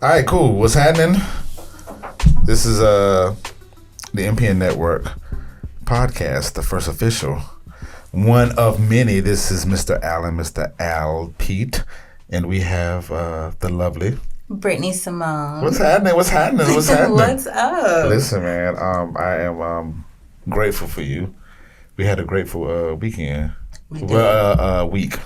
All right, cool. What's happening? This is the MPN Network podcast, the first official. One of many. This is Mr. Allen, Mr. Al Pete, and we have the lovely Brittani Simone. What's happening? What's happening? What's happening? What's up? Listen, man. I am grateful for you. We had a grateful weekend. Week.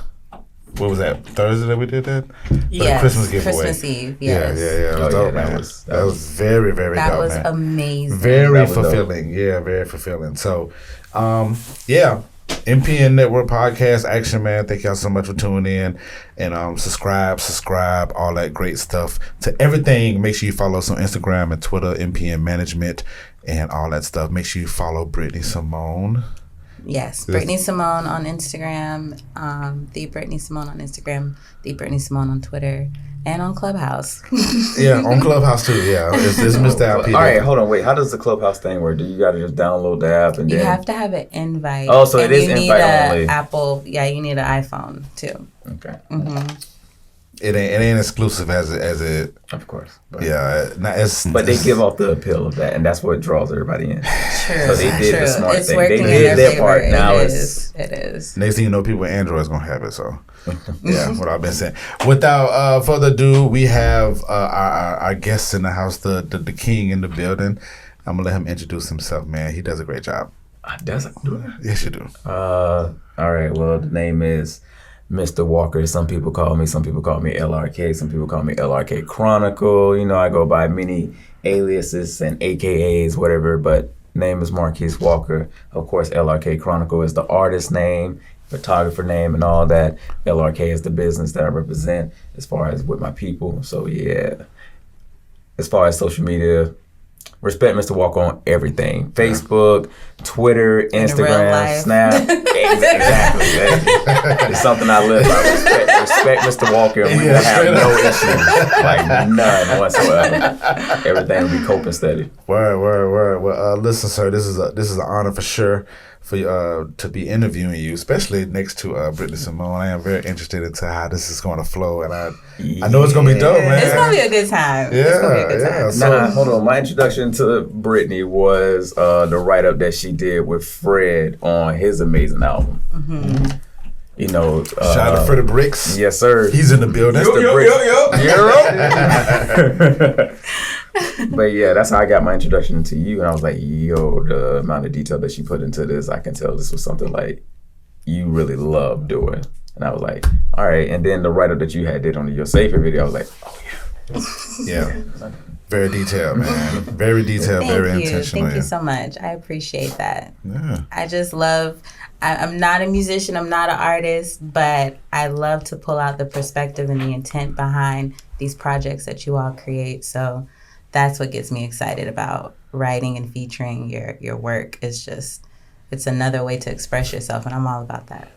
What was that? Thursday that we did that? Yeah. Christmas giveaway. Christmas Eve. Yes. Yeah. It was dope, man. That was very, very dope, man. That was amazing. Very fulfilling. Dope. Yeah, very fulfilling. So, MPN Network Podcast Action, man. Thank y'all so much for tuning in. And subscribe, all that great stuff. To everything, make sure you follow us on Instagram and Twitter, MPN Management, and all that stuff. Make sure you follow Brittani Simone. Yes, Brittani Simone on Instagram, the Brittani Simone on Instagram, the Brittani Simone on Twitter, and on Clubhouse. Yeah, on Clubhouse too. Yeah, it's Mr. Al Pete. All right, hold on, wait. How does the Clubhouse thing work? Do you got to just download the app and you then? have to have an invite. Oh, so it is invite only. Apple. Yeah, you need an iPhone too. Okay. Mm-hmm. It ain't exclusive as it. Of course. But they give off the appeal of that, and that's what draws everybody in. True. So they did the smart it's thing. They did their part. Now it is. Next thing you know, people with Android's gonna have it. So yeah, what I've been saying. Without further ado, we have our guest in the house, the king in the building. I'm gonna let him introduce himself, man. He does a great job. Does it? Yes, you do. All right. Well, the name is Mr. Walker. Some people call me LRK. Some people call me LRK Chronicle. You know, I go by many aliases and AKAs, whatever, but name is Marquise Walker. Of course, LRK Chronicle is the artist name, photographer name, and all that. LRK is the business that I represent as far as with my people. So yeah, as far as social media, respect Mr. Walker on everything. Facebook, Twitter, Instagram, Snap. Exactly. It's something I live by. Respect Mr. Walker, and we will have no issues. Like none whatsoever. Everything will be cope and steady. Word. Well, listen, sir, this is an honor for sure for you to be interviewing you, especially next to Brittani Simone. I am very interested into how this is going to flow, and I know it's going to be dope, man. It's going to be a good time. Yeah. So, hold on. My introduction to Brittani was the write-up that she did with Fred on his amazing album. Mm-hmm. You know, shout out to Freddie Bricks. Yes, sir. He's in the building. But yeah, that's how I got my introduction to you, and I was like, yo, the amount of detail that she put into this, I can tell this was something like you really love doing. And I was like, all right. And then the write-up that you had did on your Safer video, I was like, oh yeah. Yeah. Very detailed, man. Very detailed, very intentional. Thank you so much. I appreciate that. Yeah. I just love, I'm not a musician, I'm not an artist, but I love to pull out the perspective and the intent behind these projects that you all create. So that's what gets me excited about writing and featuring your work. It's another way to express yourself, and I'm all about that.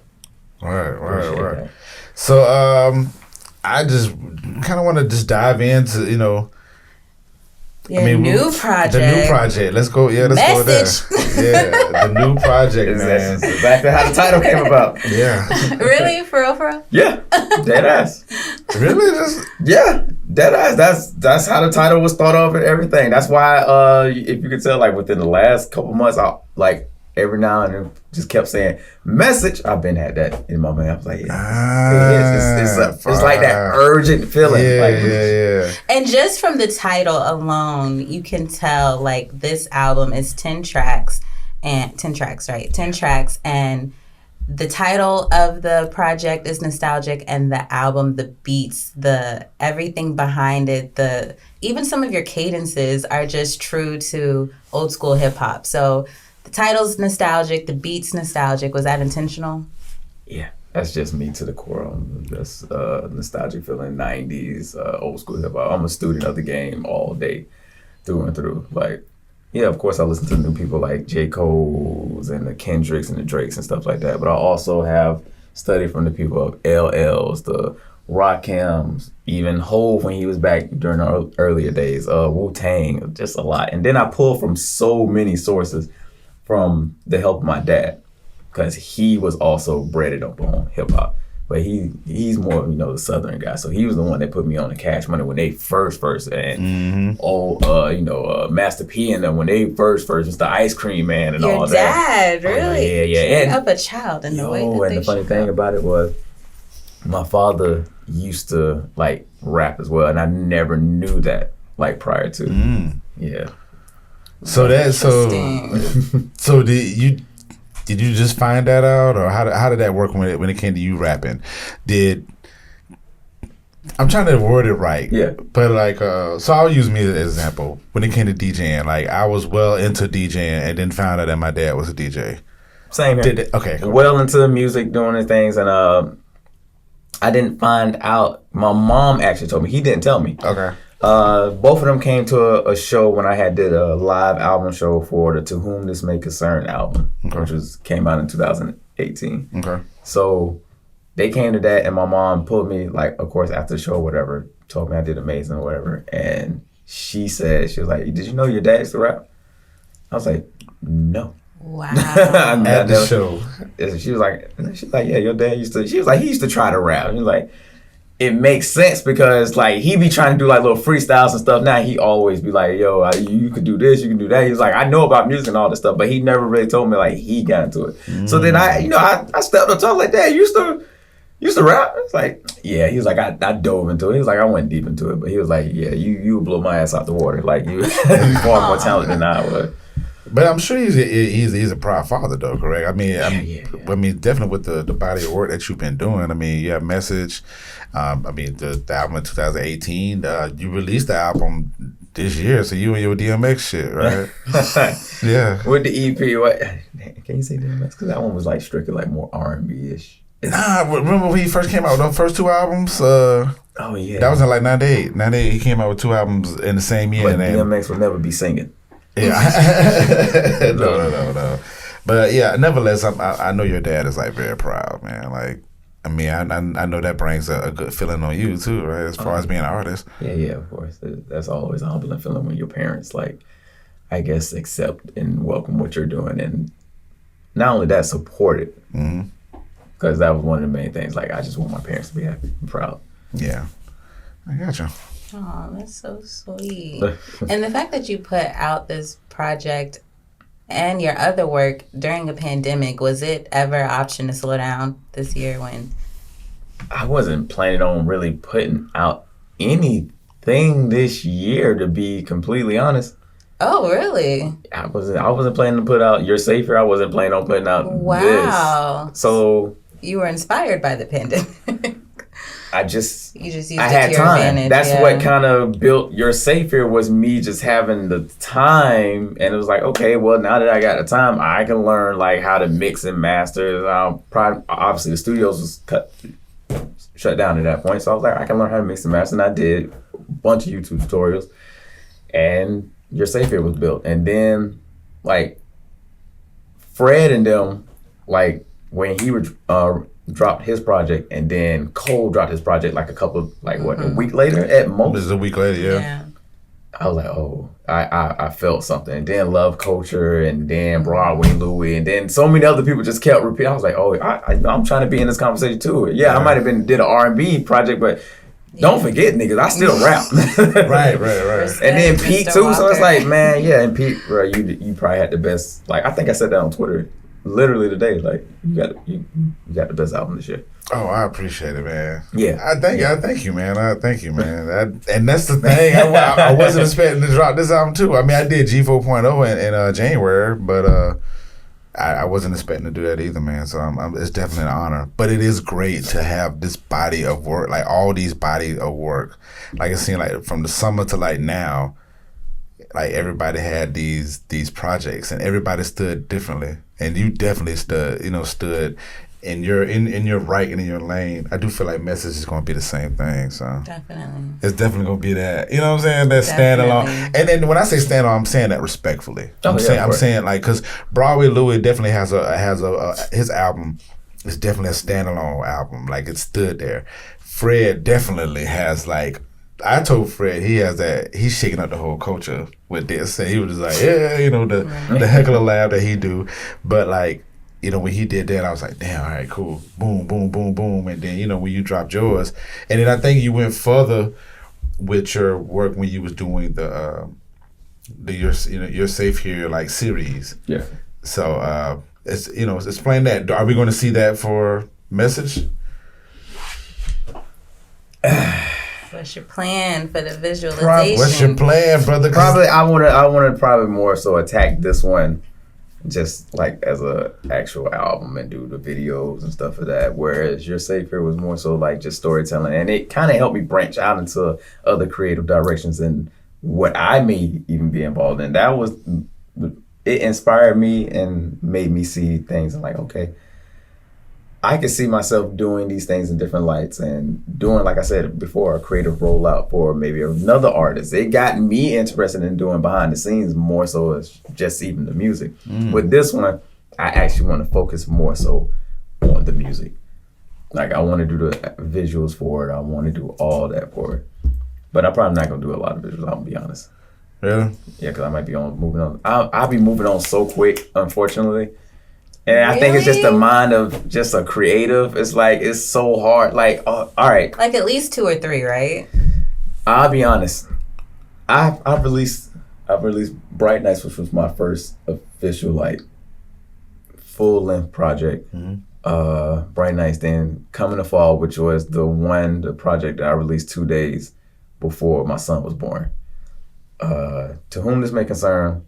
Right. So I just kind of want to just dive into, New project. The new project. Let's go. Yeah, let's go there. Yeah, the new project, man. That's exactly how the title came about. Yeah. Really? For real? Yeah. Dead ass. Really? Yeah. Dead ass. That's how the title was thought of and everything. That's why, if you could tell, like within the last couple months, I every now and then just kept saying message. I've been had that in my mind. I was like, it's like that urgent feeling. Yeah. And just from the title alone, you can tell like this album is 10 tracks, and 10 tracks, right? 10 tracks, and the title of the project is nostalgic, and the album, the beats, the everything behind it, even some of your cadences are just true to old school hip hop. So the title's nostalgic, the beat's nostalgic. Was that intentional? Yeah, that's just me to the core. That's nostalgic feeling, 90s, old school hip hop. I'm a student of the game all day, through and through. Like, yeah, of course I listen to new people like J. Cole's and the Kendricks and the Drakes and stuff like that. But I also have studied from the people of LL's, the Rakims, even Hove when he was back during the earlier days, Wu-Tang, just a lot. And then I pull from so many sources from the help of my dad, because he was also bred up on hip hop. But he's more, the Southern guy. So he was the one that put me on the Cash Money when they first, and Master P and them when they first, Mr. Ice Cream Man and all that. Your dad, really? Yeah. Train up a child in the way that and the funny thing about it was, my father used to like rap as well, and I never knew that like prior to. Yeah. So did you just find that out, or how did that work when it came to you rapping? I'm trying to word it right. Yeah. But like, so I'll use me as an example. When it came to DJing, like I was well into DJing and then found out that my dad was a DJ. Same here. Okay. Cool. Well into music, doing the things, and I didn't find out. My mom actually told me. He didn't tell me. Okay. Both of them came to a show when I did a live album show for the To Whom This May Concern album, which came out in 2018. Okay. So they came to that, and my mom pulled me, like, of course, after the show or whatever, told me I did amazing or whatever. And she was like, "Did you know your dad used to rap?" I was like, "No." Wow. At the show. She was like, "Yeah, your dad used to." She was like, "He used to try to rap." He was like, it makes sense because like he be trying to do like little freestyles and stuff. Now he always be like, "Yo, you could do this, you can do that." He's like, "I know about music and all this stuff," but he never really told me like he got into it. So then I stepped up to him like, "Dad, you used to rap?" It's like, yeah. He was like, I dove into it. He was like, I went deep into it, but he was like, "Yeah, you would blow my ass out the water. Like you far more talented than I was." But I'm sure he's a proud father, though. Correct? I mean, I mean, definitely with the body of work that you've been doing. I mean, you have Message. I mean, the album in 2018. You released the album this year, so you and your DMX shit, right? Yeah. With the EP, what? Can you say DMX? Because that one was like strictly like more R&B ish. Nah, remember when he first came out with the first two albums? Oh yeah. That was in like 98. 98, he came out with two albums in the same year. But DMX will never be singing. Yeah. No. But yeah, nevertheless, I know your dad is like very proud, man. Like, I mean, I know that brings a good feeling on you too, right? As far as being an artist. Yeah, of course. That's always a humbling feeling when your parents, like, I guess, accept and welcome what you're doing, and not only that, support it. Because that was one of the main things. Like, I just want my parents to be happy and proud. Yeah, I gotcha. Oh, that's so sweet. And the fact that you put out this project and your other work during a pandemic, was it ever an option to slow down this year when? I wasn't planning on really putting out anything this year, to be completely honest. Oh, really? I wasn't planning to put out You're Safer. I wasn't planning on putting out this. So you were inspired by the pandemic. You just used I had time. Advantage, That's what kind of built You're Safer, was me just having the time, and it was like, okay, well, now that I got the time, I can learn like how to mix and master. Obviously, the studios was shut down at that point, so I was like, I can learn how to mix and master, and I did a bunch of YouTube tutorials, and You're Safer was built. And then like Fred and them, like when he would dropped his project, and then Cole dropped his project like a week later at most. This is a week later, yeah. I was like, oh, I felt something. And then Love Culture, and then Broadway Louie, and then so many other people just kept repeating. I was like, oh, I'm trying to be in this conversation too. Yeah, I might have did an R&B project, but don't forget, niggas, I still rap. Right. And then Pete too. So it's like, man, yeah, and Pete, bro, you probably had the best. Like, I think I said that on Twitter literally today. Like, you got the best album this year. Oh, I appreciate it, man. Yeah. I thank you, man. And that's the thing. I wasn't expecting to drop this album too. I mean, I did G4.0 in January, but I wasn't expecting to do that either, man. So it's definitely an honor. But it is great to have this body of work, like all these bodies of work. Like, it seemed like from the summer to like now, like everybody had these projects, and everybody stood differently. And you definitely stood in your right and in your lane. I do feel like Message is going to be the same thing. So definitely, it's definitely going to be that. You know what I'm saying? That standalone. And then when I say standalone, I'm saying that respectfully. I'm saying like, because Broadway Louie definitely has his album is definitely a standalone album. Like, it stood there. Fred definitely has like. I told Fred he's shaking up the whole culture with this. And he was just like, yeah, the heckler laugh that he do. But like, you know, when he did that, I was like, damn, all right, cool. Boom, boom, boom, boom. And then, you know, when you dropped yours. And then I think you went further with your work when you was doing the You're Safe Here, like, series. Yeah. So, it's, you know, explain that. Are we going to see that for Message? What's your plan for the visualization? What's your plan, brother? Probably, I want to probably more so attack this one just like as a actual album and do the videos and stuff of that. Whereas You're Safe Here was more so like just storytelling, and it kind of helped me branch out into other creative directions and what I may even be involved in. It inspired me and made me see things and like, okay, I could see myself doing these things in different lights and doing, like I said before, a creative rollout for maybe another artist. It got me interested in doing behind the scenes more so as just even the music. With this one, I actually want to focus more so on the music. Like, I want to do the visuals for it. I want to do all that for it. But I'm probably not going to do a lot of visuals, I'm going to be honest. Really? Yeah, because I might be moving on. I'll be moving on so quick, unfortunately. And I think it's just the mind of just a creative. It's like, it's so hard. Like, all right. Like at least 2 or 3, right? I'll be honest. I've released Bright Nights, which was my first official, like, full-length project. Bright Nights, then Coming to Fall, which was the project that I released 2 days before my son was born. To Whom This May Concern,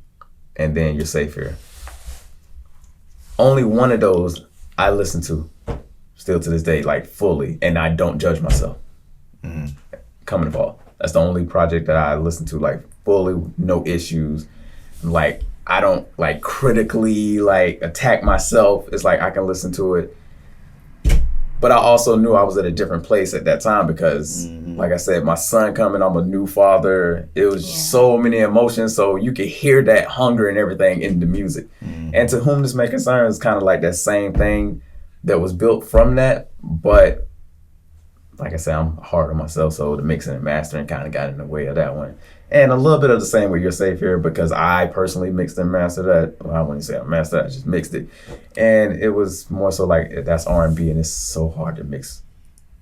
and then You're Safe Here. Only one of those I listen to still to this day, like, fully, and I don't judge myself. Coming to Fall. That's the only project that I listen to, like, fully, no issues. Like, I don't, like, critically, like, attack myself. It's like I can listen to it. But I also knew I was at a different place at that time because, like I said, my son coming, I'm a new father. It was so many emotions, so you could hear that hunger and everything in the music. And To Whom This May Concern is kind of like that same thing that was built from that. But like I said, I'm hard on myself, so the mixing and mastering kind of got in the way of that one. And a little bit of the same with You're Safe Here because I personally mixed and mastered that. Well, I wouldn't say I mastered it, I just mixed it. And it was more so like, that's R&B, and it's so hard to mix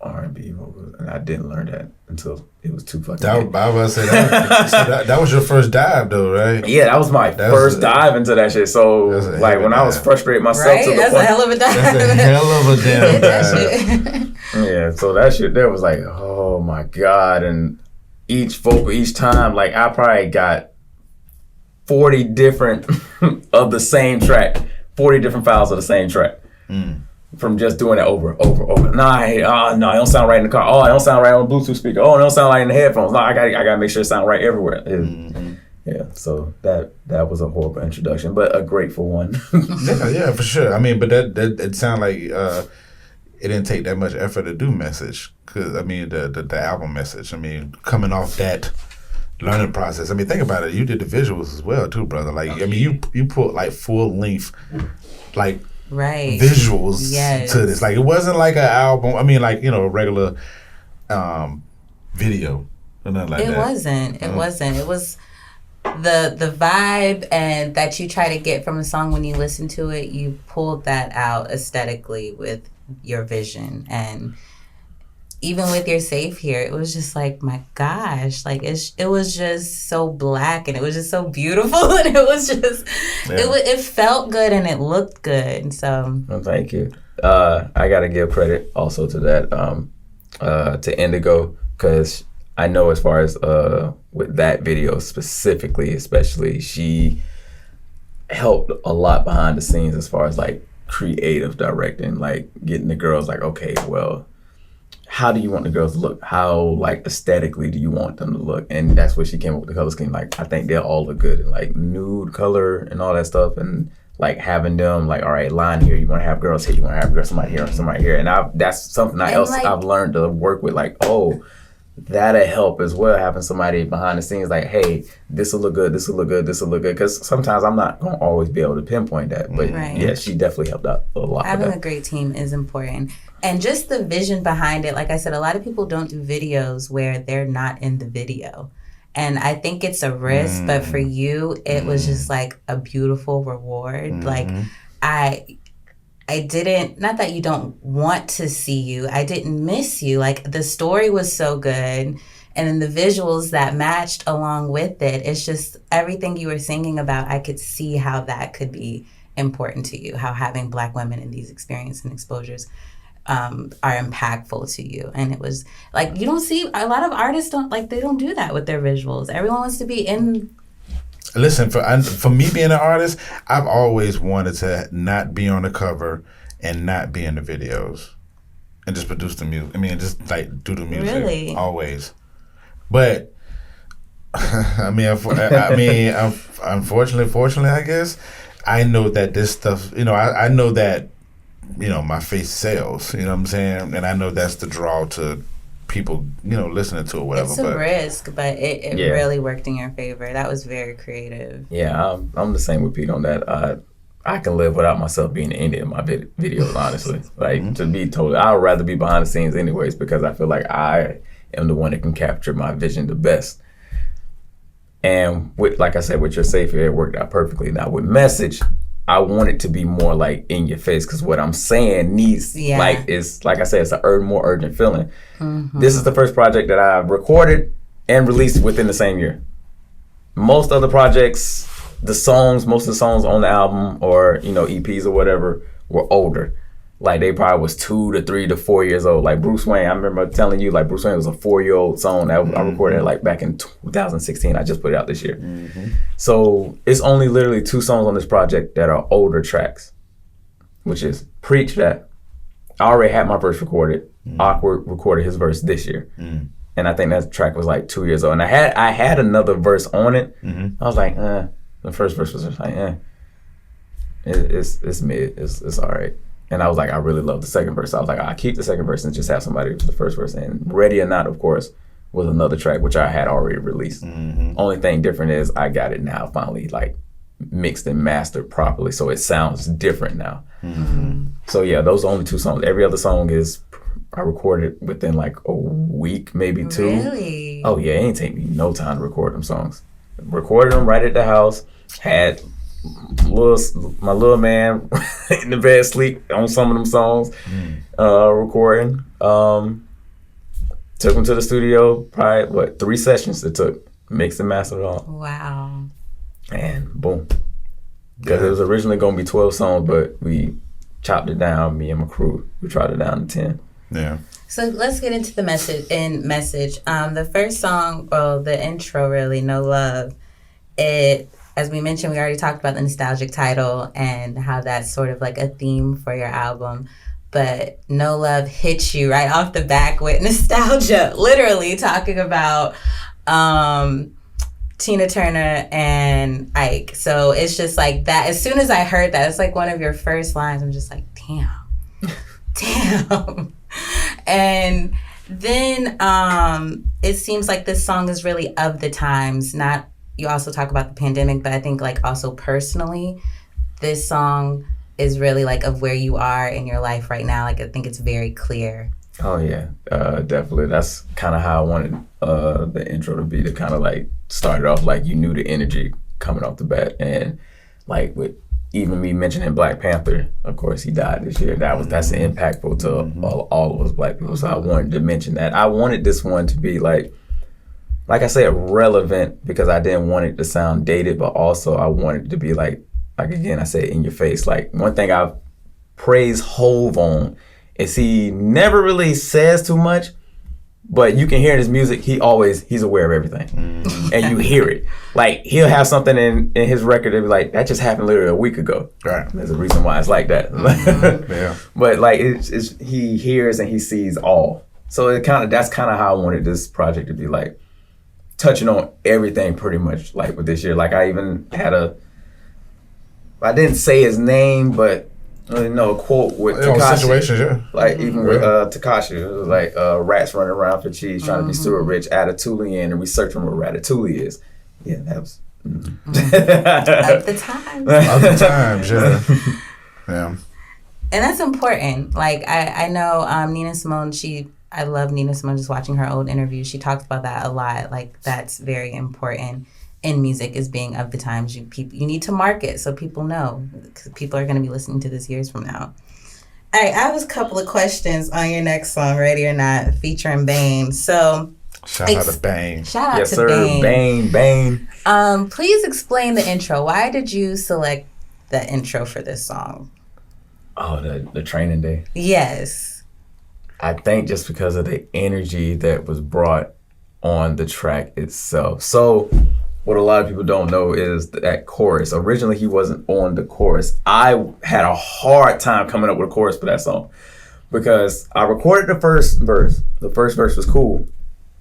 R&B vocals. And I didn't learn that until it was too fucking I was about to say that was your first dive, though, right? Yeah, that was my first dive into that shit. So, like, when I was frustrated myself to the point. That's a hell of a dive. That's a hell of a damn dive. Yeah, so that shit there was like, oh my God. And each vocal, each time, like, I probably got 40 different of the same track, 40 different files of the same track. From just doing it over. No, it don't sound right in the car. Oh, it don't sound right on the Bluetooth speaker. Oh, it don't sound right in the headphones. No, I gotta make sure it sounds right everywhere. Yeah, so that was a horrible introduction, but a grateful one. yeah, for sure. I mean, but that it sounded like it didn't take that much effort to do Message. Cause I mean, the album Message. I mean, coming off that learning process. I mean, think about it. You did the visuals as well too, brother. Like, I mean, you put like full length, like. Right. Visuals to this. Like, it wasn't like an album. I mean, like, you know, a regular video or nothing like that. It wasn't. It was the vibe and that you try to get from a song when you listen to it. You pulled that out aesthetically with your vision, and even with You're Safe Here, it was just like, my gosh, like it was just so black and it was just so beautiful and it was just it felt good and it looked good. So well, thank you. I gotta give credit also to that to Indigo, because I know as far as with that video specifically, especially, she helped a lot behind the scenes as far as like creative directing, like getting the girls like, okay, well, how do you want the girls to look? How, like, aesthetically do you want them to look? And that's where she came up with the color scheme. Like, I think they'll all look good in, like, nude color and all that stuff. And, like, having them, like, all right, line here. You want to have girls here. You want to have girls, somebody here, somebody here. And that's something I've learned to work with. Like, oh, that'll help as well, having somebody behind the scenes like, hey, this will look good, this will look good, this will look good. Because sometimes I'm not going to always be able to pinpoint that. But, yeah, she definitely helped out a lot. Having a great team is important. And just the vision behind it, like I said, a lot of people don't do videos where they're not in the video. And I think it's a risk, but for you, it was just like a beautiful reward. Like, I didn't, not that you don't want to see you, I didn't miss you. Like, the story was so good, and then the visuals that matched along with it. It's just everything you were singing about, I could see how that could be important to you, how having Black women in these experiences and exposures are impactful to you. And it was like, you don't see, a lot of artists they don't do that with their visuals. Everyone wants to be in. Listen, for me being an artist, I've always wanted to not be on the cover and not be in the videos and just produce the music. I mean, just like do the music. Really? Always. But unfortunately, fortunately, I guess, I know that this stuff, I know that, my face sells, you know what I'm saying? And I know that's the draw to people, listening to it, whatever. It's a risk, but it really worked in your favor. That was very creative. Yeah, I'm the same with Pete on that. I can live without myself being in any of my videos, honestly. Like, to be totally, I'd rather be behind the scenes anyways, because I feel like I am the one that can capture my vision the best. And like I said, with Your Savior, it worked out perfectly. Now with Message, I want it to be more like in your face, because what I'm saying needs, it's like I said, it's a more urgent feeling. Mm-hmm. This is the first project that I recorded and released within the same year. Most other projects, most of the songs on the album or EPs or whatever were older. Like, they probably was 2 to 3 to 4 years old. Like Bruce Wayne, I remember telling you, like, Bruce Wayne was a 4-year-old song that I recorded like back in 2016. I just put it out this year. Mm-hmm. So it's only literally 2 songs on this project that are older tracks, which is Preach, that I already had my verse recorded. Awkward recorded his verse this year. And I think that track was like 2 years old. And I had another verse on it. I was like, the first verse was just like, it's mid, it's all right. And I was like, I really love the second verse. I was like, I'll keep the second verse and just have somebody with the first verse. And Ready or Not, of course, was another track which I had already released. Only thing different is I got it now finally like mixed and mastered properly, so it sounds different now. So yeah, those are only 2 songs. Every other song is I recorded within like a week, maybe 2. Really? Oh yeah, it ain't take me no time to record them songs. Recorded them right at the house. Had my little man in the bed sleep on some of them songs, recording. Took them to the studio, probably 3 sessions it took, mixed and mastered it all. Wow. And boom. Because it was originally going to be 12 songs, but we chopped it down, me and my crew. We tried it down to 10. Yeah. So let's get into the message. The first song, well, the intro really, No Love, as we mentioned, we already talked about the nostalgic title and how that's sort of like a theme for your album. But No Love hits you right off the back with nostalgia, literally talking about Tina Turner and Ike. So it's just like that. As soon as I heard that, it's like one of your first lines. I'm just like, damn. And then it seems like this song is really of the times, not. You also talk about the pandemic, but I think like also personally, this song is really like of where you are in your life right now. Like, I think it's very clear. Oh yeah, definitely. That's kind of how I wanted the intro to be, to kind of like start it off like you knew the energy coming off the bat. And like with even me mentioning Black Panther, of course he died this year. That's impactful to all of us Black people. So I wanted to mention that. I wanted this one to be like I said, relevant, because I didn't want it to sound dated, but also I wanted it to be like again, I said, in your face. Like, one thing I've praised Hove on is he never really says too much, but you can hear in his music, he's aware of everything. And you hear it. Like, he'll have something in his record that be like, that just happened literally a week ago. Right. There's a reason why it's like that. Yeah. But like, he hears and he sees all. So that's kind of how I wanted this project to be, like, touching on everything pretty much, like with this year. Like, I even had I didn't say his name, but a quote with Tekashi. Situations, yeah. Like, even with Tekashi, it was like rats running around for cheese, trying to be super rich, Ratatouille, and researching what Ratatouille is. Yeah, that was of the times. Of the times, yeah. Yeah. And that's important. Like, I know Nina Simone, I love Nina Simone, just watching her old interviews. She talks about that a lot. Like, that's very important in music, is being of the times. You need to market so people know, because people are going to be listening to this years from now. All right, I have a couple of questions on your next song, Ready or Not, featuring Bane. So, shout out to Bane. Shout out Yes, to sir. Bane. Please explain the intro. Why did you select the intro for this song? Oh, the training day. Yes. I think just because of the energy that was brought on the track itself. So what a lot of people don't know is that chorus. Originally, he wasn't on the chorus. I had a hard time coming up with a chorus for that song because I recorded the first verse. The first verse was cool.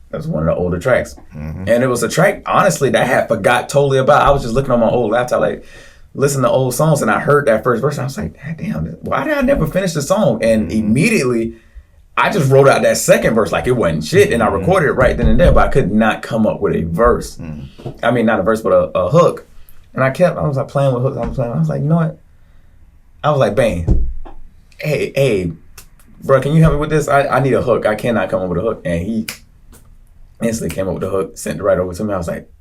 That was one of the older tracks. And it was a track, honestly, that I had forgot totally about. I was just looking on my old laptop, like, listening to old songs, and I heard that first verse, and I was like, damn, why did I never finish the song? And immediately, I just wrote out that second verse like it wasn't shit, and I recorded it right then and there, but I could not come up with a verse. I mean, not a verse, but a hook. And I was like playing with hooks. I was like, you know what? I was like, Bane, hey, bro, can you help me with this? I need a hook. I cannot come up with a hook. And he instantly came up with the hook, sent it right over to me. I was like,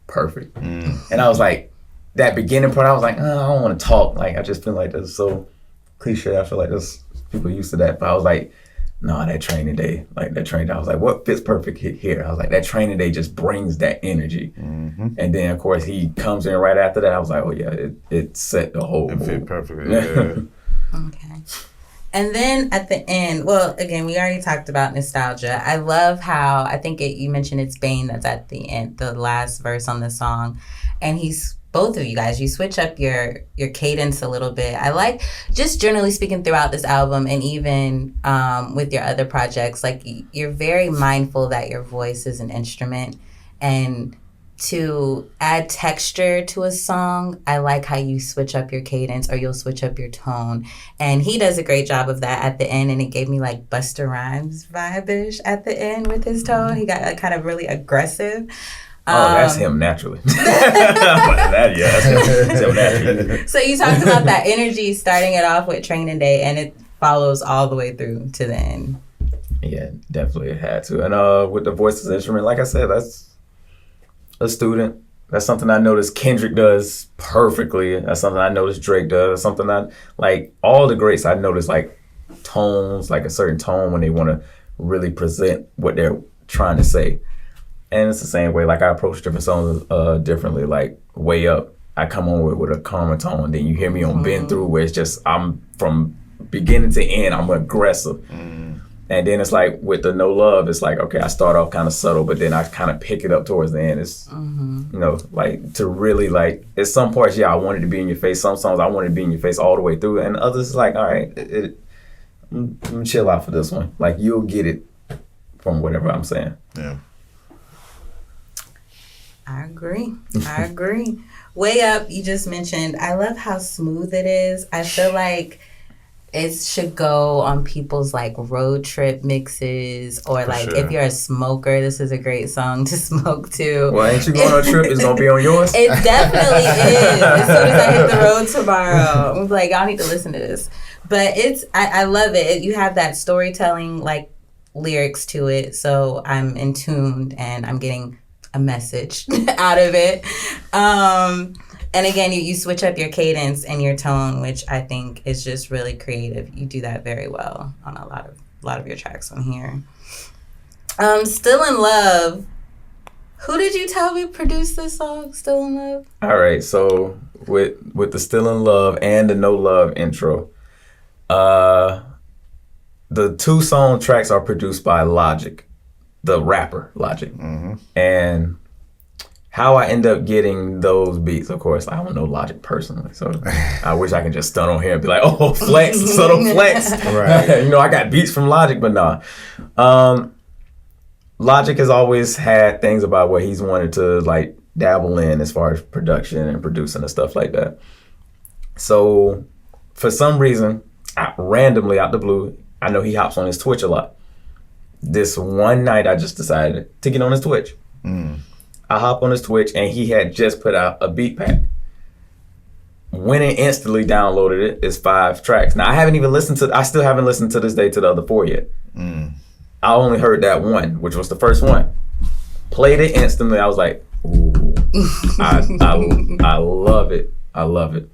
perfect. And I was like, that beginning part, I was like, I don't want to talk. Like, I just feel like this is so cliche. I feel like this people used to that. But I was like, no, that training day, I was like, what fits perfect here? I was like, that training day just brings that energy. And then, of course, he comes in right after that. I was like, oh, yeah, it set the whole mood. It fit perfectly, yeah. Okay. And then at the end, well, again, we already talked about nostalgia. I love how, I think you mentioned it's Bane that's at the end, the last verse on the song. And both of you guys, you switch up your cadence a little bit. I like, just generally speaking throughout this album and even with your other projects, like you're very mindful that your voice is an instrument. And to add texture to a song, I like how you switch up your cadence or you'll switch up your tone. And he does a great job of that at the end, and it gave me like Busta Rhymes vibe-ish at the end with his tone. He got like kind of really aggressive. Oh, that's him naturally. That's him naturally. So you talked about that energy starting it off with training day, and it follows all the way through to the end. Yeah, definitely it had to. And with the voice as an instrument, like I said, that's a student. That's something I noticed Kendrick does perfectly. That's something I noticed Drake does. That's something like all the greats, I noticed like tones, like a certain tone when they want to really present what they're trying to say. And it's the same way, like I approach different songs differently. Like Way Up, I come on with a calmer tone. Then you hear me on Been Through, where it's just, I'm from beginning to end, I'm aggressive. And then it's like with the No Love, it's like, okay, I start off kind of subtle, but then I kind of pick it up towards the end. It's, you know, like to really like, at some parts, yeah, I wanted to be in your face. Some songs I wanted to be in your face all the way through. And others is like, all right, chill out for this one. Like you'll get it from whatever I'm saying. Yeah. I agree. Way Up, you just mentioned, I love how smooth it is. I feel like it should go on people's like road trip mixes, or like if you're a smoker, this is a great song to smoke to. Well, ain't you going on a trip? It's gonna be on yours? It definitely is. As soon as I hit the road tomorrow, I'm like, y'all need to listen to this. But I love it. You have that storytelling like lyrics to it, so I'm in tune and I'm getting a message out of it. And again, you switch up your cadence and your tone, which I think is just really creative. You do that very well on a lot of your tracks on here. Still in Love. Who did you tell me produced this song, Still in Love? All right, so with the Still in Love and the No Love intro, the 2 song tracks are produced by Logic, the rapper Logic. And how I end up getting those beats, of course, I don't know Logic personally, so I wish I could just stun on here and be like, oh, flex, subtle flex. Right. You know, I got beats from Logic, but nah. Logic has always had things about what he's wanted to like dabble in as far as production and producing and stuff like that. So for some reason, randomly out the blue, I know he hops on his Twitch a lot. This one night, I just decided to get on his Twitch. I hop on his Twitch, and he had just put out a beat pack. Went and instantly downloaded it. It's 5 tracks. Now, I still haven't listened to this day to the other 4 yet. I only heard that one, which was the first one. Played it instantly. I was like, ooh, I love it. I love it.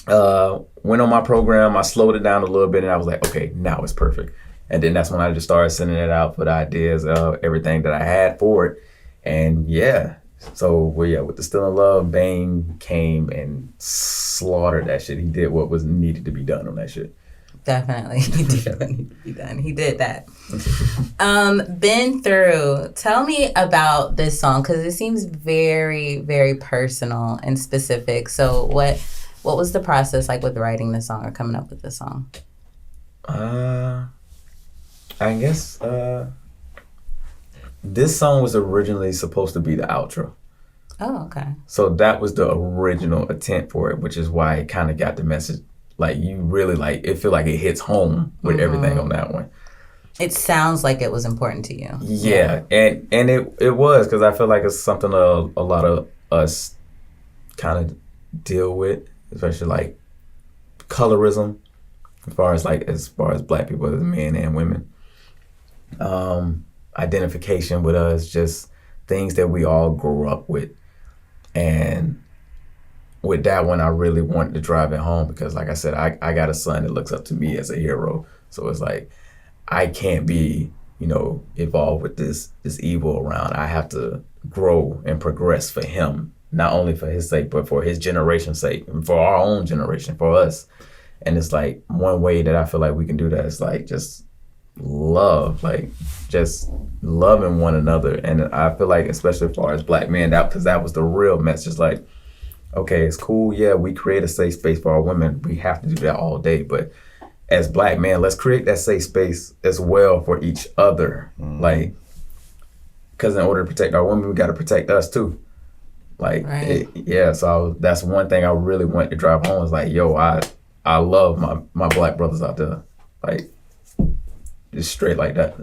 Went on my program. I slowed it down a little bit, and I was like, okay, now it's perfect. And then that's when I just started sending it out for the ideas of everything that I had for it. And yeah, so with the Still in Love, Bane came and slaughtered that shit. He did what was needed to be done on that shit. Definitely. He did what needed to be done. He did that. Been Through. Tell me about this song, because it seems very, very personal and specific. So what was the process like with writing this song or coming up with this song? I guess this song was originally supposed to be the outro. Oh, okay. So that was the original intent for it, which is why it kind of got the message. Like, you really, like, it feel like it hits home with everything on that one. It sounds like it was important to you. Yeah, and it was, because I feel like it's something a lot of us kind of deal with, especially, like, colorism, as far as Black people, as men and women. Identification with us, just things that we all grew up with. And with that one, I really wanted to drive it home because, like I said, I got a son that looks up to me as a hero. So it's like, I can't be, involved with this evil around. I have to grow and progress for him, not only for his sake, but for his generation's sake, and for our own generation, for us. And it's like, one way that I feel like we can do that is like just love, like just loving one another. And I feel like, especially as far as Black men, because that was the real message. Like, okay, it's cool. Yeah, we create a safe space for our women. We have to do that all day. But as Black men, let's create that safe space as well for each other. Like, because in order to protect our women, we got to protect us too. Like, right. So that's one thing I really wanted to drive home, is like, yo, I love my Black brothers out there. Like, just straight like that.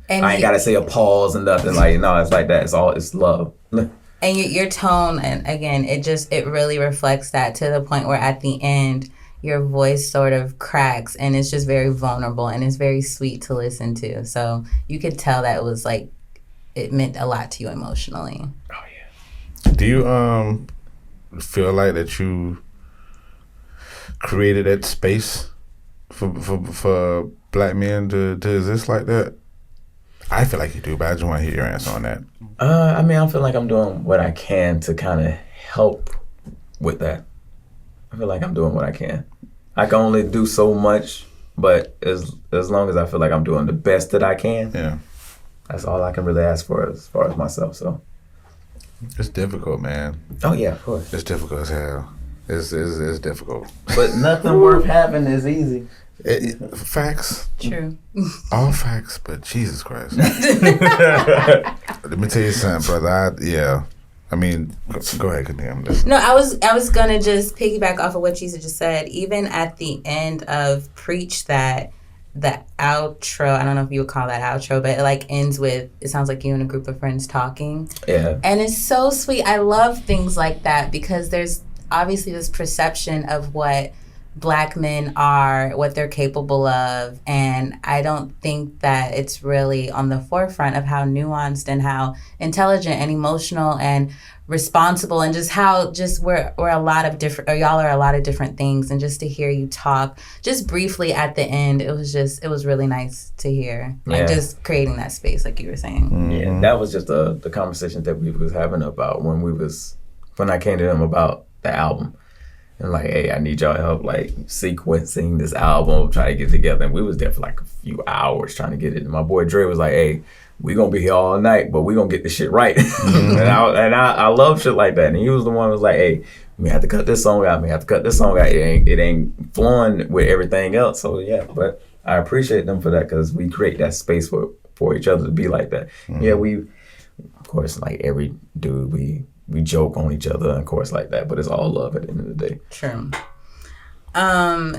I ain't got to say a pause and nothing. Like, no, it's like that. It's love. And your tone, and again, it really reflects that, to the point where at the end, your voice sort of cracks, and it's just very vulnerable, and it's very sweet to listen to. So you could tell that it was like, it meant a lot to you emotionally. Oh yeah. Do you feel like that you created that space for Black men to exist like that? I feel like you do, but I just want to hear your answer on that. I mean, I feel like I'm doing what I can to kind of help with that. I feel like I'm doing what I can. I can only do so much, but as long as I feel like I'm doing the best that I can, that's all I can really ask for as far as myself. So it's difficult, man. Oh yeah, of course. It's difficult as hell. It's difficult. But nothing worth having is easy. Facts. True. All facts, but Jesus Christ. Let me tell you something, brother. I mean, go ahead, continue. No, I was gonna just piggyback off of what you just said. Even at the end of Preach That, the outro, I don't know if you would call that outro, but it like ends with, it sounds like you and a group of friends talking. Yeah. And it's so sweet. I love things like that, because there's obviously this perception of what Black men are, what they're capable of, and I don't think that it's really on the forefront of how nuanced and how intelligent and emotional and responsible, and just how we're a lot of different, or y'all are a lot of different things. And just to hear you talk just briefly at the end, it was really nice to hear. Like, just creating that space, like you were saying. Mm-hmm. Yeah, that was just the conversation that we was having about when I came to them about the album. And like, hey, I need y'all help, like, sequencing this album, trying to get it together. And we was there for like a few hours trying to get it. And my boy Dre was like, hey, we gonna be here all night, but we gonna get this shit right. Mm-hmm. and I love shit like that. And he was the one who was like, hey, we have to cut this song out. It ain't flowing with everything else. So yeah, but I appreciate them for that, because we create that space for each other to be like that. Mm-hmm. Yeah, we, of course, like every dude, we joke on each other, of course, like that, but it's all love at the end of the day. True.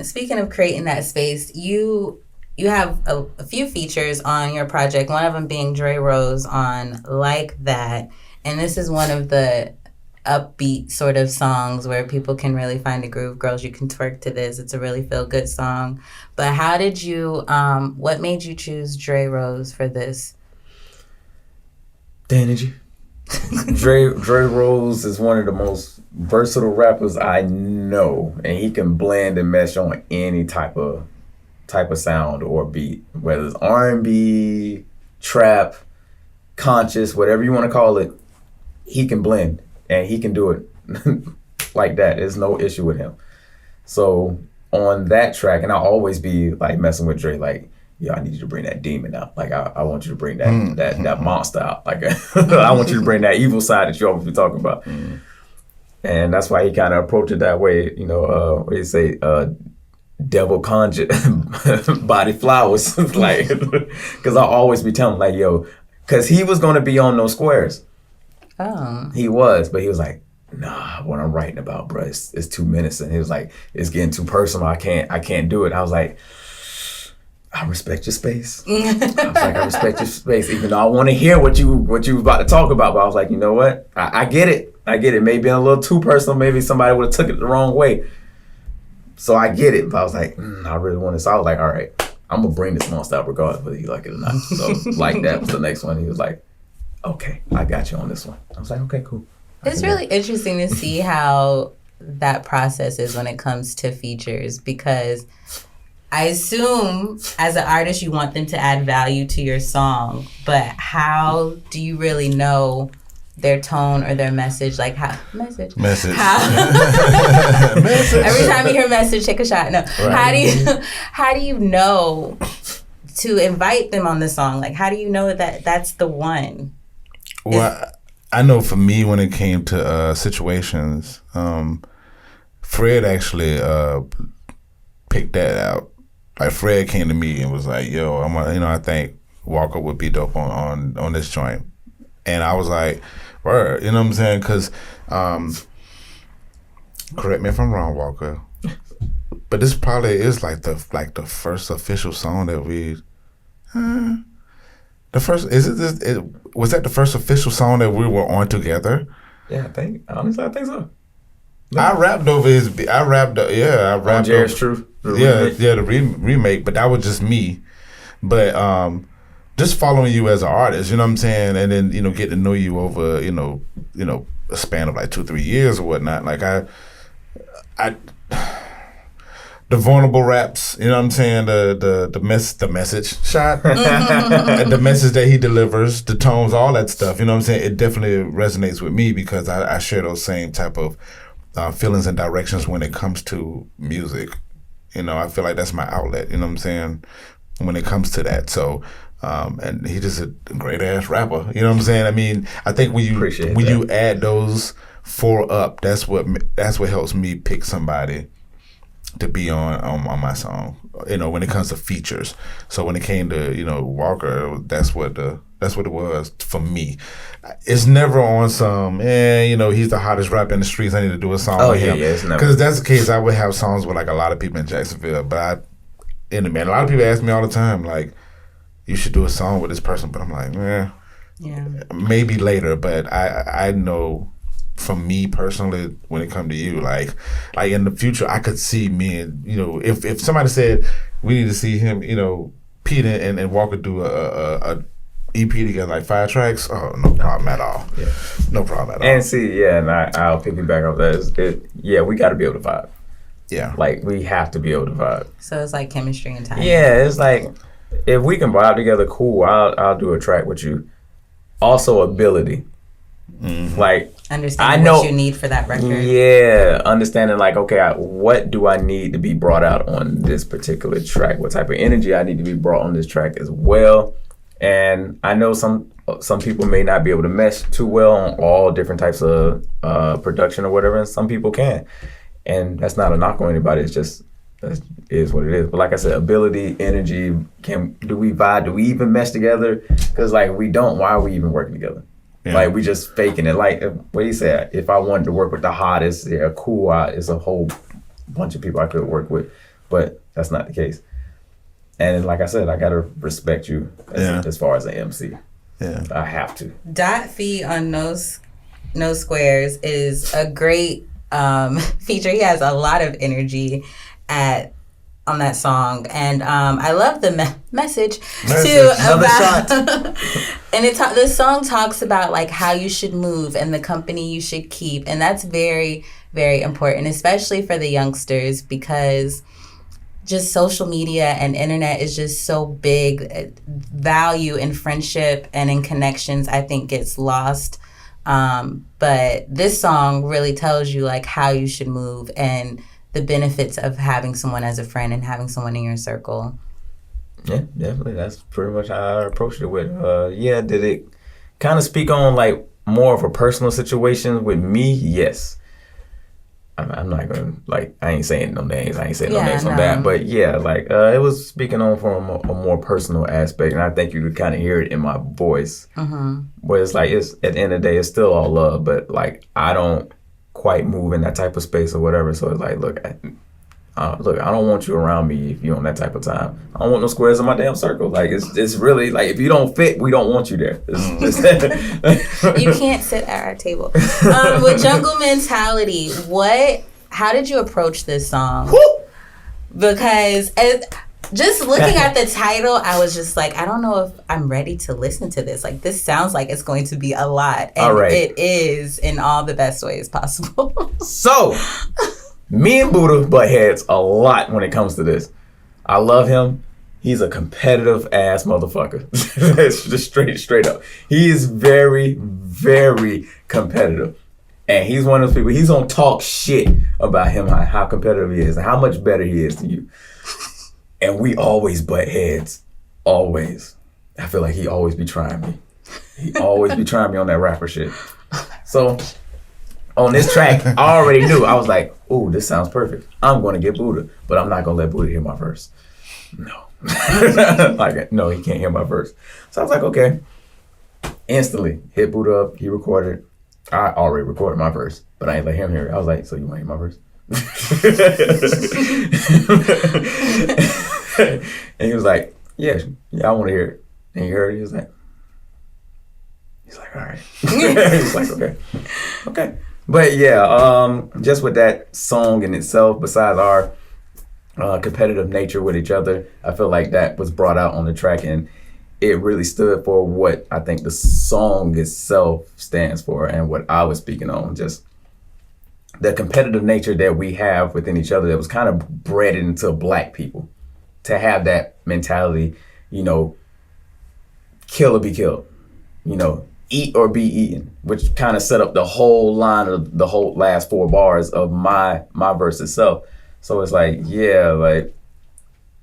Speaking of creating that space, you have a few features on your project, one of them being Dre Rose on Like That. And this is one of the upbeat sort of songs where people can really find a groove. Girls, you can twerk to this. It's a really feel-good song. But how did you, what made you choose Dre Rose for this? The energy. Dre Rose is one of the most versatile rappers I know, and he can blend and mesh on any type of sound or beat, whether it's R&B, trap, conscious, whatever you want to call it. He can blend, and he can do it like that. There's no issue with him. So on that track, and I'll always be like messing with Dre, like, yo, I need you to bring that demon out. Like, I want you to bring that monster out. Like, I want you to bring that evil side that you always be talking about. And that's why he kind of approached it that way. You know, what do you say? Devil conjured body flowers. Like, because I'll always be telling him, like, yo, because he was going to be on those squares. Oh. He was, but he was like, nah, what I'm writing about, bro, it's 2 minutes. And he was like, it's getting too personal. I can't do it. I was like, I respect your space. I respect your space, even though I want to hear what you about to talk about. But I was like, you know what? I get it. Maybe a little too personal. Maybe somebody would have took it the wrong way. So I get it. But I was like, I really want this. So I was like, all right, I'm going to bring this monster out regardless whether you like it or not. So like that was the next one. He was like, okay, I got you on this one. I was like, okay, cool. It's really interesting to see how that process is when it comes to features, because I assume as an artist you want them to add value to your song, but how do you really know their tone or their message? Like how message. How, message. Every time you hear message, take a shot. No. Right. How do you know to invite them on the song? Like how do you know that that's the one? Well, I know for me when it came to situations, Fred actually picked that out. Like Fred came to me and was like, "Yo, I think Walker would be dope on this joint," and I was like, "Word," you know what I'm saying? Because, correct me if I'm wrong, Walker, but this probably is like the first official song that we. The first was that the first official song that we were on together? Yeah, honestly I think so. I rapped over his. I rapped on Jared's Truth. The remake, but that was just me. But just following you as an artist, you know what I'm saying, and then get to know you over a span of like 2-3 years or whatnot. Like I the vulnerable raps, you know what I'm saying, the message shot, the message that he delivers, the tones, all that stuff. You know what I'm saying. It definitely resonates with me because I share those same type of feelings and directions when it comes to music. I feel like that's my outlet, you know what I'm saying, when it comes to that. So, and he just a great ass rapper, you know what I'm saying? I mean, I think when you add those 4 up, that's what helps me pick somebody to be on my song, when it comes to features. So when it came to, Walker, that's what it was for me. It's never on some, he's the hottest rapper in the streets, I need to do a song with him. Because if that's the case, I would have songs with like a lot of people in Jacksonville. But a lot of people ask me all the time, like, you should do a song with this person. But I'm like, maybe later. But I know for me personally, when it comes to you, like in the future, I could see me and, if somebody said we need to see him, Pete and Walker do a EP together, like 5 tracks. Oh, no problem at all. Yeah. No problem at all. And see, and I'll piggyback off that. We got to be able to vibe. Yeah. Like, we have to be able to vibe. So it's like chemistry and time. Yeah, it's like, if we can vibe together, cool, I'll do a track with you. Also, ability. Mm-hmm. Like, understanding what you need for that record. Yeah, understanding like, okay, what do I need to be brought out on this particular track? What type of energy I need to be brought on this track as well? And I know some people may not be able to mesh too well on all different types of production or whatever, and some people can. And that's not a knock on anybody. It's just that is what it is. But like I said, ability, energy, do we vibe? Do we even mesh together? Because like we don't. Why are we even working together? Yeah. Like we just faking it. Like what he said, if I wanted to work with the hottest, cool, it's a whole bunch of people I could work with, but that's not the case. And like I said, I gotta respect you as far as an MC. Yeah, I have to. Dot Fee on No Squares is a great feature. He has a lot of energy on that song, and I love the message too about And this song talks about like how you should move and the company you should keep, and that's very, very important, especially for the youngsters, because just social media and internet is just so big. Value in friendship and in connections, I think, gets lost. But this song really tells you like how you should move and the benefits of having someone as a friend and having someone in your circle. Yeah, definitely. That's pretty much how I approached it with. Did it kind of speak on like more of a personal situation with me? Yes. I'm not gonna like. I ain't saying no names. I ain't saying no names on that. But yeah, like it was speaking on from a more personal aspect, and I think you could kind of hear it in my voice. Mm-hmm. But it's like it's at the end of the day, it's still all love. But like I don't quite move in that type of space or whatever. So it's like, look, I don't want you around me if you're on that type of time. I don't want no squares in my damn circle. Like it's really like if you don't fit, we don't want you there. You can't sit at our table. With Jungle Mentality, how did you approach this song? Because just looking at the title, I was just like, I don't know if I'm ready to listen to this. Like this sounds like it's going to be a lot, and it is in all the best ways possible. So. Me and Buddha butt heads a lot when it comes to this. I love him. He's a competitive ass motherfucker. Just straight up. He is very, very competitive. And he's one of those people, he's gonna talk shit about him, how competitive he is and how much better he is to you. And we always butt heads. Always. I feel like he always be trying me. He always be trying me on that rapper shit. So on this track, I already knew. I was like, ooh, this sounds perfect. I'm going to get Buddha, but I'm not going to let Buddha hear my verse. No. No, he can't hear my verse. So I was like, okay. Instantly hit Buddha up. He recorded. I already recorded my verse, but I ain't let him hear it. I was like, so you want to hear my verse? And he was like, yeah, I want to hear it. And he heard it. He was like, all right. He's like, okay. But yeah, just with that song in itself, besides our competitive nature with each other, I feel like that was brought out on the track, and it really stood for what I think the song itself stands for and what I was speaking on. Just the competitive nature that we have within each other that was kind of bred into Black people. To have that mentality, kill or be killed, eat or be eaten, which kind of set up the whole line of the whole last 4 bars of my verse itself. So it's like, yeah, like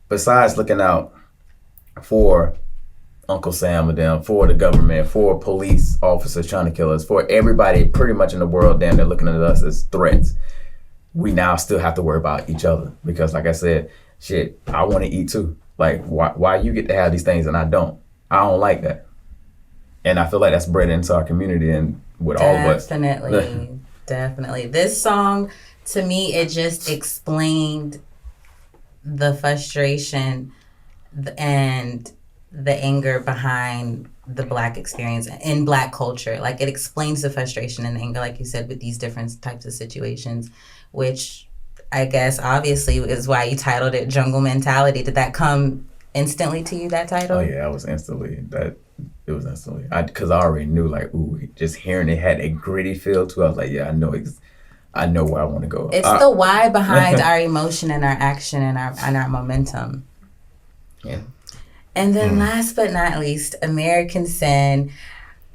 besides looking out for Uncle Sam and them, for the government, for police officers trying to kill us, for everybody pretty much in the world, damn, they're looking at us as threats. We now still have to worry about each other because, like I said, shit, I want to eat too. Like, why you get to have these things and I don't? I don't like that. And I feel like that's bred into our community and with all of us. Definitely. This song, to me, it just explained the frustration and the anger behind the Black experience in Black culture. Like, it explains the frustration and anger, like you said, with these different types of situations, which I guess obviously is why you titled it Jungle Mentality. Did that come instantly to you, that title? Oh, yeah, it was instantly. Because I already knew, like, ooh, just hearing it had a gritty feel to it. I was like, yeah, I know where I want to go. It's the why behind our emotion and our action and our momentum. Yeah. And then last but not least, American Sin.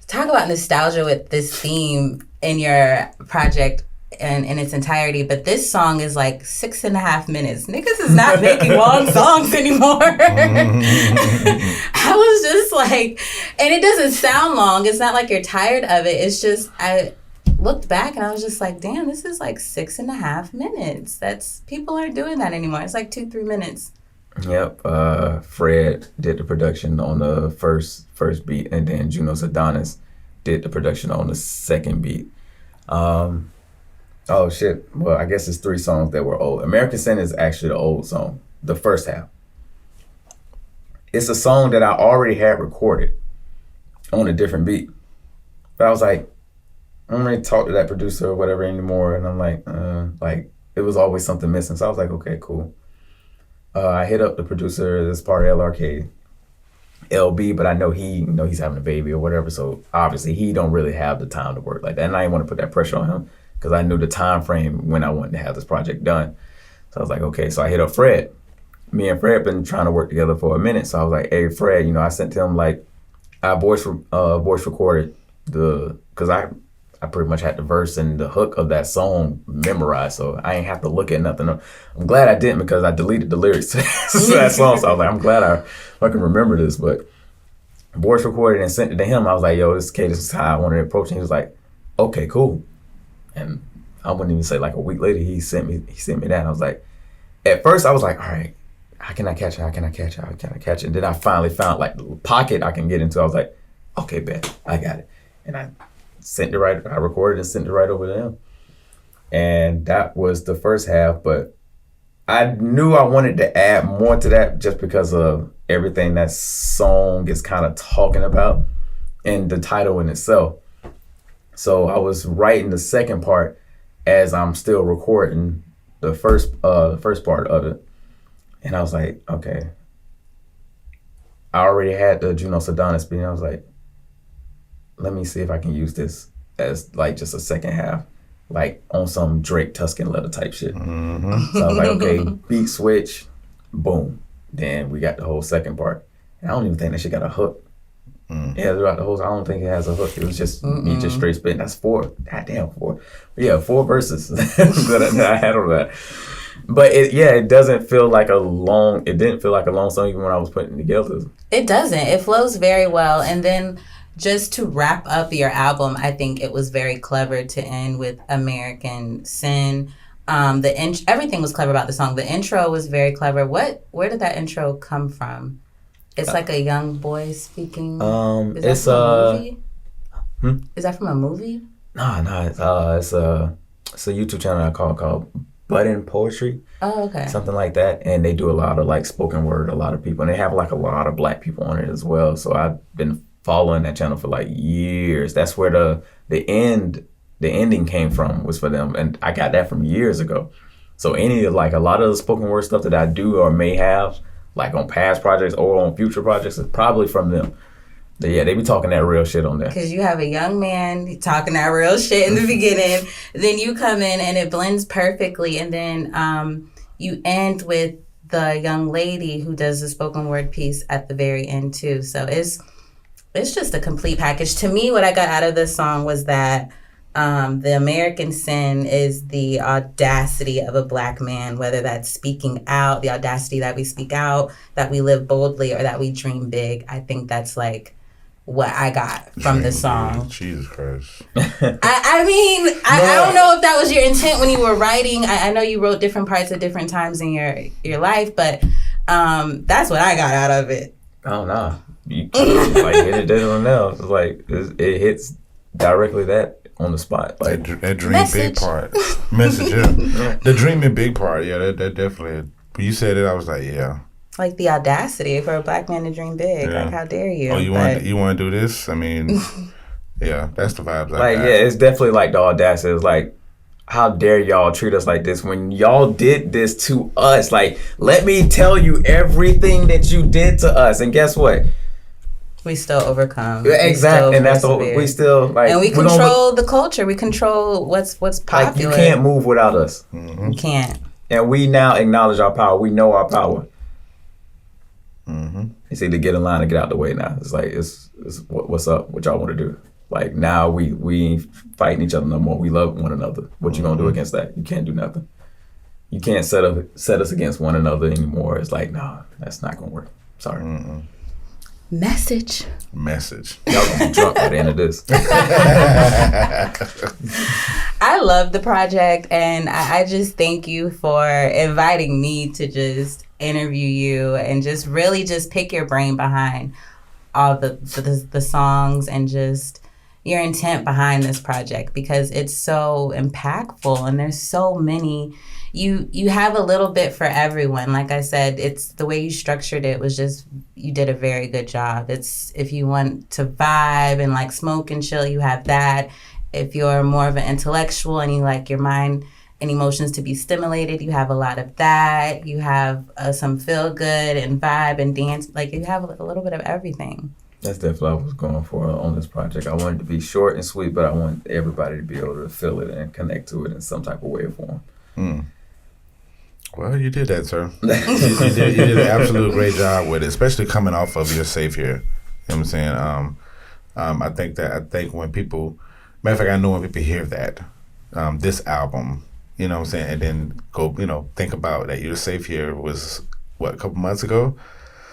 Talk about nostalgia with this theme in your project and in its entirety, but this song is like 6.5 minutes. Niggas is not making long songs anymore. I was just like, and it doesn't sound long. It's not like you're tired of it. It's just, I looked back and I was just like, damn, this is like 6.5 minutes. People aren't doing that anymore. It's like 2-3 minutes. Yep. Fred did the production on the first beat, and then Juno Sedanis did the production on the second beat. Oh shit. Well, I guess it's 3 songs that were old. American Sin is actually the old song, the first half. It's a song that I already had recorded on a different beat. But I was like, I don't really talk to that producer or whatever anymore. And I'm like, it was always something missing. So I was like, okay, cool. I hit up the producer that's part of LRK. LB, but I know he's having a baby or whatever, so obviously he don't really have the time to work like that, and I didn't want to put that pressure on him because I knew the time frame when I wanted to have this project done. So I was like, okay, so I hit up Fred. Me and Fred been trying to work together for a minute, so I was like, hey Fred, I sent him like I voice recorded because I pretty much had the verse and the hook of that song memorized, so I ain't have to look at nothing. I'm glad I didn't because I deleted the lyrics to that song, so I was like, I'm glad I can remember this. But voice recorded and sent it to him. I was like, yo, this is how I wanted to approach it. He was like, okay, cool. And I wouldn't even say like a week later, he sent me that. And I was like, at first I was like, all right, how can I catch it? How can I catch it? How can I catch it? And then I finally found like the pocket I can get into. I was like, okay, bet, I got it. And I recorded and sent it right over to him. And that was the first half, but I knew I wanted to add more to that just because of everything that song is kind of talking about and the title in itself. So I was writing the second part as I'm still recording the first part of it. And I was like, okay. I already had the Juno Sedanis beat, and I was like, let me see if I can use this as like just a second half, like on some Drake Tuscan Leather type shit. Mm-hmm. So I was like, okay, beat switch, boom. Then we got the whole second part. And I don't even think that shit got a hook. Yeah, throughout the whole time, I don't think it has a hook. It was just me just straight spitting. That's 4. Goddamn, 4. But yeah, 4 verses that I had on that. But it doesn't feel like it didn't feel like a long song even when I was putting it together. It doesn't. It flows very well. And then just to wrap up your album, I think it was very clever to end with American Sin. Everything was clever about the song. The intro was very clever. Where did that intro come from? It's like a young boy speaking. Is that from a movie? Is that from a movie? No. It's a YouTube channel I called Button Poetry. Oh, okay. Something like that. And they do a lot of like spoken word, a lot of people. And they have like a lot of Black people on it as well. So I've been following that channel for like years. That's where the ending came from, was for them. And I got that from years ago. So a lot of the spoken word stuff that I do or may have, like on past projects or on future projects, is probably from them. But yeah, they be talking that real shit on there. Because you have a young man talking that real shit in the beginning, then you come in and it blends perfectly, and then you end with the young lady who does the spoken word piece at the very end too. So it's just a complete package. To me, what I got out of this song was that the American Sin is the audacity of a Black man, whether that's speaking out, the audacity that we speak out, that we live boldly, or that we dream big. I think that's like what I got from the song. Jesus Christ. I mean, I don't know if that was your intent when you were writing. I know you wrote different parts at different times in your life, but that's what I got out of it. Oh, no. You like hit it dead on the nail. It's like, it hits directly that on the spot. Like that dream big part. Message, yeah. The dreaming big part, yeah, that definitely. When you said it, I was like, yeah. Like the audacity for a Black man to dream big. Yeah. Like, how dare you? Oh, you want to do this? I mean, yeah, that's the vibes. Like, yeah, it's definitely like the audacity. It's like, how dare y'all treat us like this when y'all did this to us? Like, let me tell you everything that you did to us, and guess what? We still overcome. Exactly, and that's what we still like. And we control the culture. We control what's popular. Like, you can't move without us. Mm-hmm. You can't. And we now acknowledge our power. We know our power. Mm-hmm. It's either get in line or get out the way now. It's like, it's what's up? What y'all want to do? Like, now we ain't fighting each other no more. We love one another. What you gonna do against that? You can't do nothing. You can't set us against one another anymore. It's like, no, that's not gonna work. Sorry. Mm-hmm. Message. Y'all gonna be drunk by the end of this. I love the project, and I just thank you for inviting me to just interview you and just really just pick your brain behind all the songs and just your intent behind this project, because it's so impactful and there's so many. You have a little bit for everyone. Like I said, it's the way you structured it was just, you did a very good job. It's, if you want to vibe and like smoke and chill, you have that. If you're more of an intellectual and you like your mind and emotions to be stimulated. You have a lot of that. You have some feel good and vibe and dance. Like you have a little bit of everything. That's definitely what I was going for on this project. I wanted it to be short and sweet, but I want everybody to be able to feel it and connect to it in some type of way or form. Well, you did that, sir. you did an absolute great job with it, especially coming off of your Safe Here. You know what I'm saying? I think when people, matter of fact, I know when people hear that, this album, you know what I'm saying, and then go, think about that You're Safe Here was, what, a couple months ago?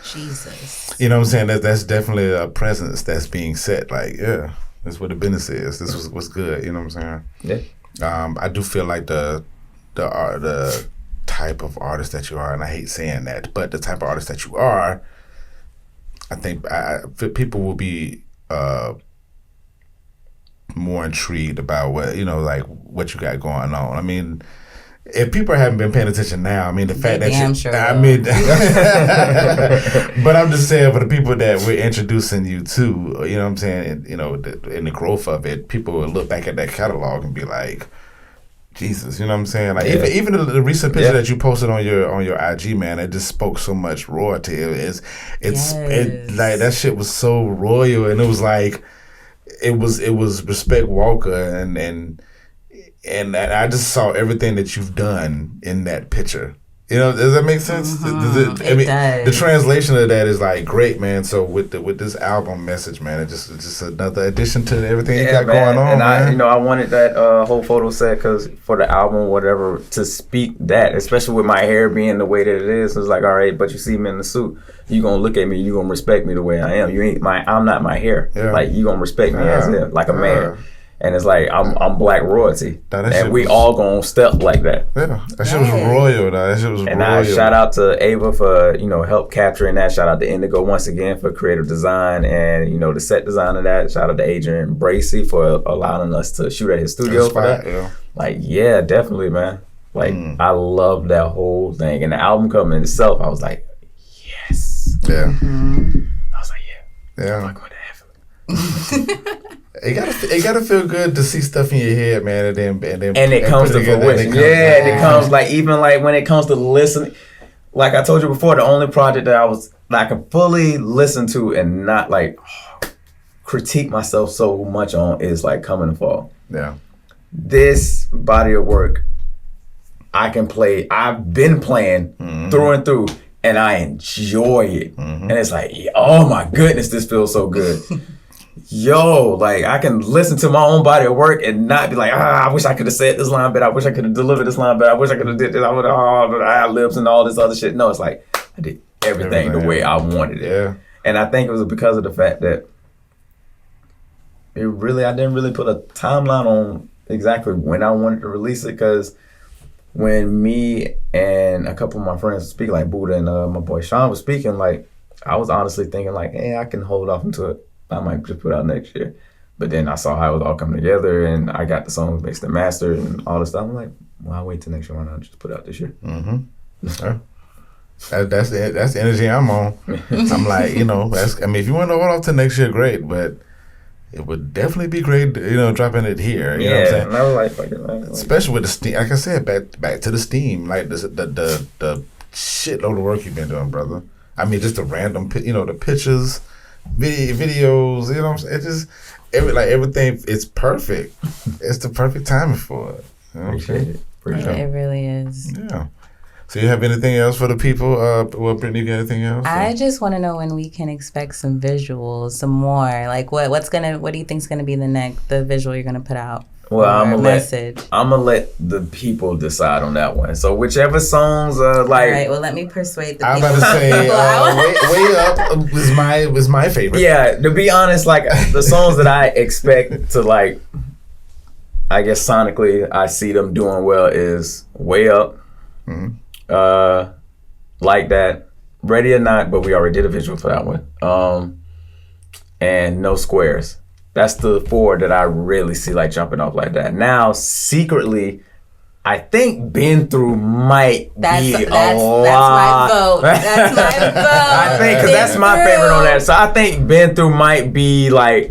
Jesus. You know what I'm saying? That's definitely a presence that's being set. Like, yeah, that's what the business is. This was what's good. You know what I'm saying? Yeah. I do feel like the type of artist that you are, and I hate saying that, but the type of artist that you are, I think people will be more intrigued about what what you got going on. I mean, if people haven't been paying attention now, I mean, the fact that but I'm just saying for the people that we're introducing you to, you know what I'm saying, in the growth of it, people will look back at that catalog and be like, Jesus, you know what I'm saying? Like even the recent picture that you posted on your IG, man, it just spoke so much royalty. It like that shit was so royal, and it was like it was Respect Walker, and I just saw everything that you've done in that picture. Does that make sense? Mm-hmm. It does. The translation of that is like great, man. So with this album message, man, it's just another addition to everything you got going on. And I wanted that whole photo set because for the album, whatever, to speak that, especially with my hair being the way that it is. It's like, all right, but you see me in the suit, you gonna look at me, you gonna respect me the way I am. I'm not my hair. Yeah. Like you gonna respect me as if like a man. And it's like I'm black royalty, and we all gonna step like that. Yeah, that shit was royal. That shit was royal. And I shout out to Ava for help capturing that. Shout out to Indigo once again for creative design and the set design of that. Shout out to Adrian Bracey for allowing us to shoot at his studio for that. Yeah. Like definitely, man. Like I love that whole thing, and the album cover in itself, I was like, yes. Yeah. Mm-hmm. I was like, yeah. I'm going to heaven. It gotta feel good to see stuff in your head, man, and it comes to fruition. It comes like even like when it comes to listening. Like I told you before, the only project that I can fully listen to and not like critique myself so much on is like Coming to Fall. Yeah. This body of work, I can play. I've been playing through and through, and I enjoy it. And it's like, oh my goodness, this feels so good. Yo, like I can listen to my own body of work and not be like, I wish I could have said this line better. I wish I could have delivered this line better. I wish I could have did this. I would have ad-libs and all this other shit. No, it's like I did everything the way I wanted it. Yeah. And I think it was because of the fact that I didn't really put a timeline on exactly when I wanted to release it, because when me and a couple of my friends were speaking, like Buddha and my boy Sean was speaking, like I was honestly thinking like, hey, I can hold off until I might just put out next year. But then I saw how it was all coming together, and I got the songs mixed and mastered and all this stuff. I'm like, well, I'll wait till next year. Why not just put it out this year? Mm-hmm. That's the energy I'm on. I'm like, if you want to hold off to next year, great. But it would definitely be great, dropping it here. You know what I'm saying? And I was like, especially with the steam. Like I said, back to the steam. Like the shitload of work you've been doing, brother. I mean, just the random, the pictures. Videos, it just everything. It's perfect. It's the perfect timing for it. Appreciate it. It really is. Yeah. So you have anything else for the people? Brittany, you got anything else? I just want to know when we can expect some visuals, some more. Like what do you think's gonna be the visual you're gonna put out? Well, I'm gonna let the people decide on that one. So whichever songs like. All right. Well, let me persuade the people. I'm about to say way Up was my favorite. Yeah, to be honest, like the songs that I expect to like, I guess sonically I see them doing well is Way Up, Like That, Ready or Not, but we already did a visual for that one. And No Squares. That's the 4 that I really see like jumping off like that. Now, secretly, I think Been Through might be a lot. That's my vote. That's my vote. I think because that's my favorite on that. So I think Been Through might be like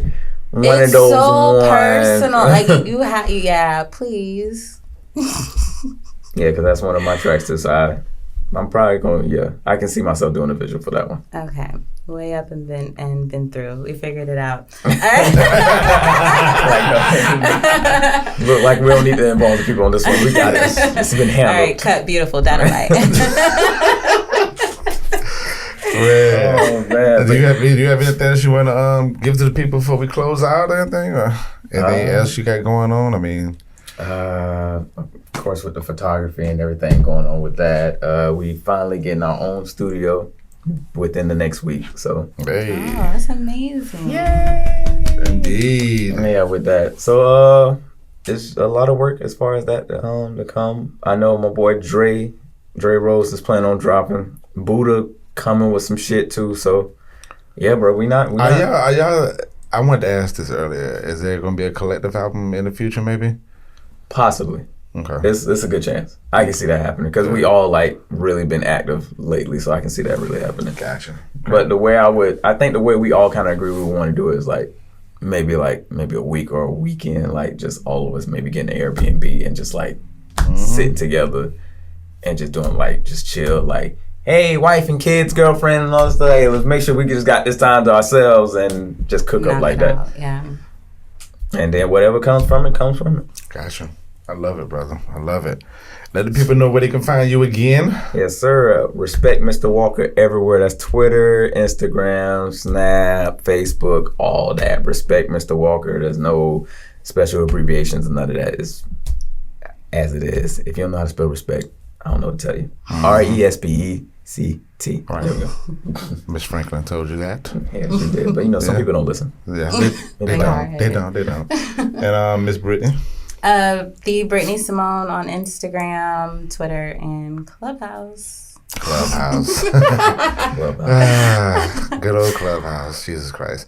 one of those. It's so personal. Like you have, please. Yeah, because that's one of my tracks too. So I'm probably going. Yeah, I can see myself doing a visual for that one. Okay, way up and been through. We figured it out. Look like we don't need to involve the people on this one. We got it. It's been handled. All right, cut. Beautiful. Dynamite. Oh man! Do you have anything else you want to give to the people before we close out or anything? Or anything else you got going on? I mean, of course, with the photography and everything going on with that, we finally getting our own studio within the next week. So hey, Oh, that's amazing. indeed. yeah, with that. So it's a lot of work as far as that to come. I know my boy Dre Rose is planning on dropping. Buddha coming with some shit too. So yeah, bro, we not. Are y'all, I wanted to ask this earlier. Is there going to be a collective album in the future? Maybe. Possibly. Okay. It's a good chance. I can see that happening because we all like really been active lately, so I can see that really happening. Gotcha. But the way I think the way we all kind of agree we want to do it is like maybe a week or a weekend, like just all of us maybe getting an Airbnb and just like sitting together and just doing like just chill, like, hey, wife and kids, girlfriend, and all this stuff. Hey, let's make sure we just got this time to ourselves and just cook up like that. Yeah. And then whatever comes from it, comes from it. Gotcha. I love it, brother. I love it. Let the people know where they can find you again. Yes, sir. Respect Mr. Walker everywhere. That's Twitter, Instagram, Snap, Facebook, all that. Respect Mr. Walker. There's no special abbreviations and none of that. It's as it is. If you don't know how to spell respect, I don't know what to tell you. RESPECT. Right. There we go. Miss Franklin told you that. Yeah, she did. But some people don't listen. Yeah, they don't. And Miss Brittany. The Brittani Simone on Instagram, Twitter, and Clubhouse. Clubhouse. Good old Clubhouse. Jesus Christ.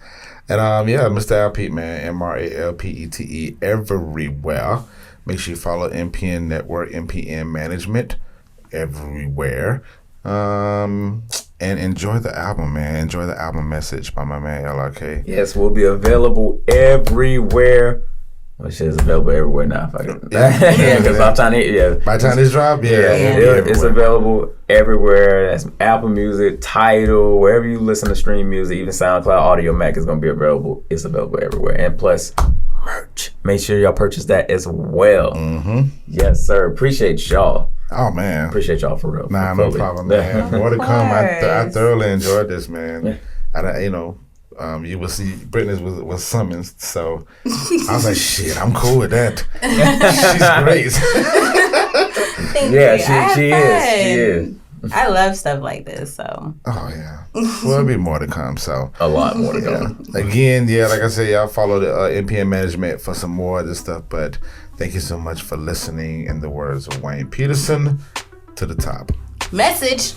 And Mr. Al Pete, man, MRALPETE everywhere. Make sure you follow MPN Network, MPN Management everywhere. And enjoy the album, man. Enjoy the album Message by my man LRK. Yes, we'll be available everywhere. Well, shit is available everywhere now. If I can. Because by the time By the time this drop, it's available everywhere. That's Apple Music, Tidal, wherever you listen to stream music, even SoundCloud, Audio Mac is going to be available. It's available everywhere. And plus, merch. Make sure y'all purchase that as well. Mm-hmm. Yes, sir. Appreciate y'all. Oh, man. Appreciate y'all for real. Nah, no problem, man. More to come. I thoroughly enjoyed this, man. Yeah. You will see Brittany was summoned, so I was like, shit, I'm cool with that. She's great. Thank Yeah, you. she is. I love stuff like this, so. Oh, yeah. Well, there'll be more to come, so. A lot more to come. Again, like I said, y'all follow the MPN Management for some more of this stuff, but thank you so much for listening. In the words of Wayne Peterson, to the top. Message.